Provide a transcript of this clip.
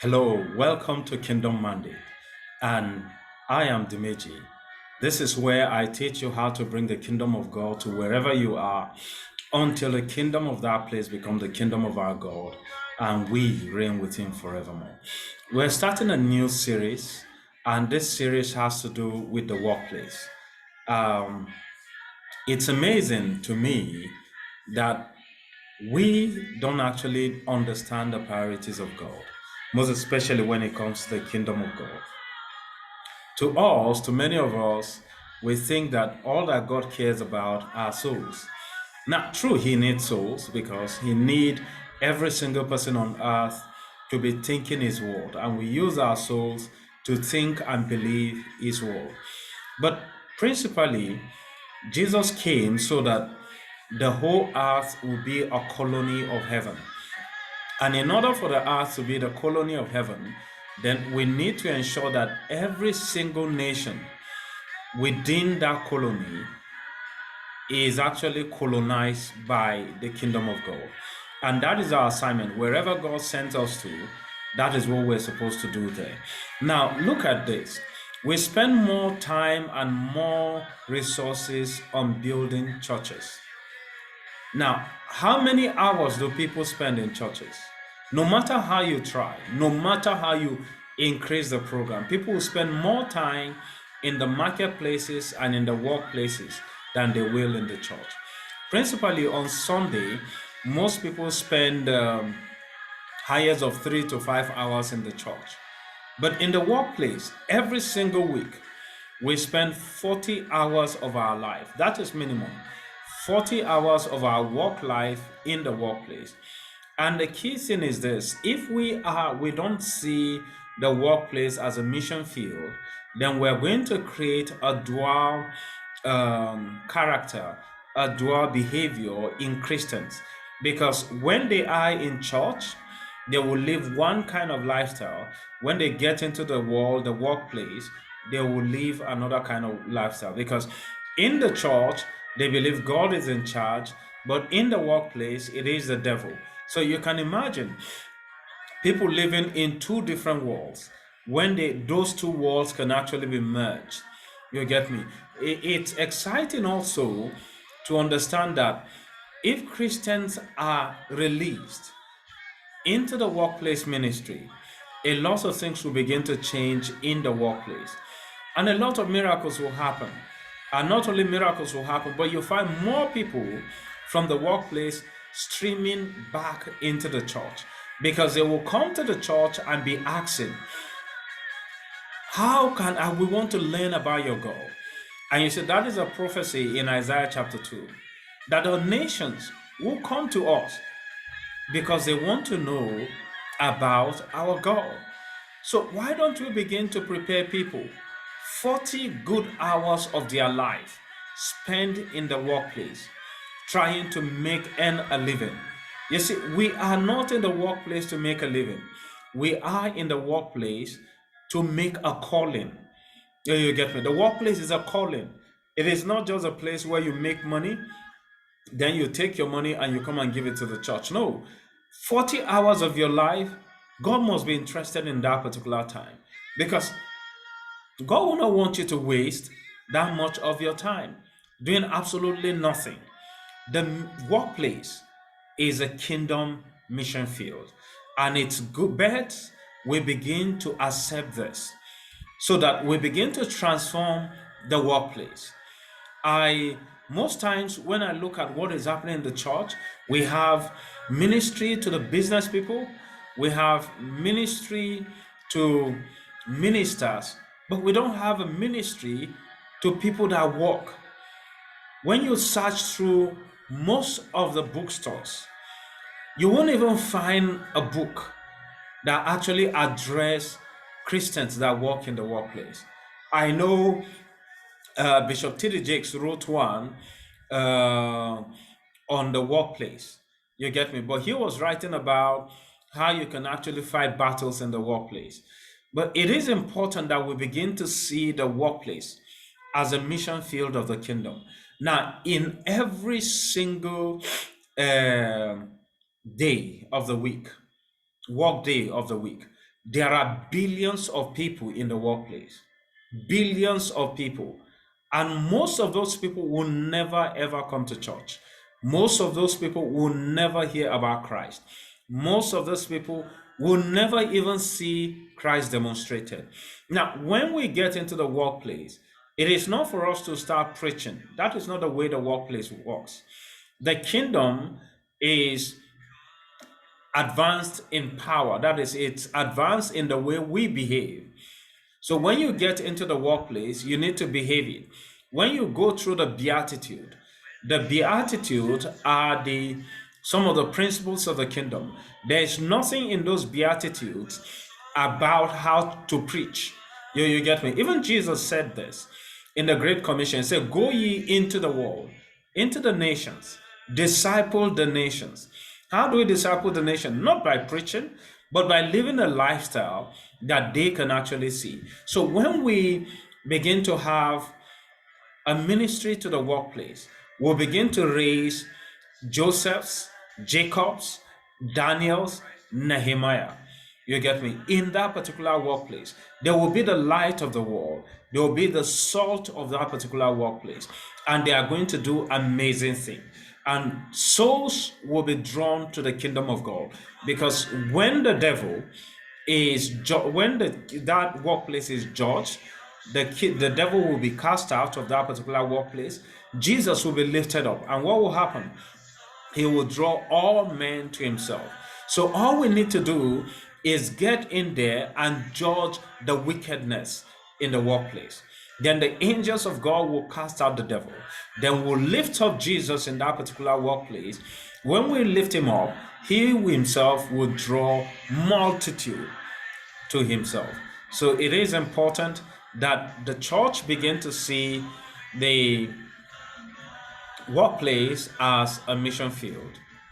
Hello, welcome to Kingdom Mandate. And I am Dimeji. This is where I teach you how to bring the kingdom of God to wherever you are until the kingdom of that place becomes the kingdom of our God and we reign with Him forevermore. We're starting a new series, and this series has to do with the workplace. Um, it's amazing to me that we don't actually understand the priorities of God, most especially when it comes to the kingdom of God. To us, to many of us, we think that all that God cares about are souls. Not true, He needs souls because He needs every single person on earth to be thinking His word, and we use our souls to think and believe His word. But principally, Jesus came so that the whole earth will be a colony of heaven. And in order for the earth to be the colony of heaven, then we need to ensure that every single nation within that colony is actually colonized by the kingdom of God. And that is our assignment. Wherever God sends us to, that is what we're supposed to do there. Now, look at this. We spend more time and more resources on building churches. Now, how many hours do people spend in churches? No matter how you try, no matter how you increase the program, people will spend more time in the marketplaces and in the workplaces than they will in the church. Principally on Sunday, most people spend highest of 3 to 5 hours in the church. But in the workplace, every single week, we spend 40 hours of our life. That is minimum. 40 hours of our work life in the workplace. And the key thing is this: if we don't see the workplace as a mission field, then we're going to create a dual character, a dual behavior in Christians. Because when they are in church, they will live one kind of lifestyle. When they get into the world, the workplace, they will live another kind of lifestyle. Because in the church, they believe God is in charge, but in the workplace, it is the devil. So you can imagine people living in two different worlds when those two worlds can actually be merged. You get me? It's exciting also to understand that if Christians are released into the workplace ministry, a lot of things will begin to change in the workplace. And a lot of miracles will happen. And not only miracles will happen, but you'll find more people from the workplace streaming back into the church because they will come to the church and be asking, how can we want to learn about your God? And you see, that is a prophecy in Isaiah chapter 2 that the nations will come to us because they want to know about our God. So why don't we begin to prepare people? 40 good hours of their life spent in the workplace trying to earn a living. You see, we are not in the workplace to make a living. We are in the workplace to make a calling. You get me? The workplace is a calling. It is not just a place where you make money, then you take your money and you come and give it to the church. No, 40 hours of your life, God must be interested in that particular time because God will not want you to waste that much of your time doing absolutely nothing. The workplace is a kingdom mission field, and it's good bet we begin to accept this so that we begin to transform the workplace. I Most times when I look at what is happening in the church, we have ministry to the business people, we have ministry to ministers, but we don't have a ministry to people that work. When you search through most of the bookstores, you won't even find a book that actually address Christians that work in the workplace. I know Bishop T.D. Jakes wrote one uh, on the workplace. You get me? But he was writing about how you can actually fight battles in the workplace. But it is important that we begin to see the workplace as a mission field of the kingdom. Now, in every single uh, day of the week, work day of the week, there are billions of people in the workplace, billions of people. And most of those people will never ever come to church. Most of those people will never hear about Christ. Most of those people will never even see Christ demonstrated. Now, when we get into the workplace, it is not for us to start preaching. That is not the way the workplace works. The kingdom is advanced in power. That is, it's advanced in the way we behave. So when you get into the workplace, you need to behave it. When you go through the beatitudes are the some of the principles of the kingdom. There is nothing in those beatitudes about how to preach. You get me? Even Jesus said this in the Great Commission. He said, "Go ye into the world, into the nations, disciple the nations." How do we disciple the nation? Not by preaching, but by living a lifestyle that they can actually see. So when we begin to have a ministry to the workplace, we'll begin to raise Josephs, Jacobs, Daniels, Nehemiah. You get me? In that particular workplace, there will be the light of the world. There will be the salt of that particular workplace. And they are going to do amazing things. And souls will be drawn to the kingdom of God. Because when the devil is, when that workplace is judged, the devil will be cast out of that particular workplace. Jesus will be lifted up. And what will happen? He will draw all men to himself. So all we need to do is get in there and judge the wickedness in the workplace. Then the angels of God will cast out the devil. Then we'll lift up Jesus in that particular workplace. When we lift him up, he himself will draw multitude to himself. So it is important that the church begin to see the workplace as a mission field.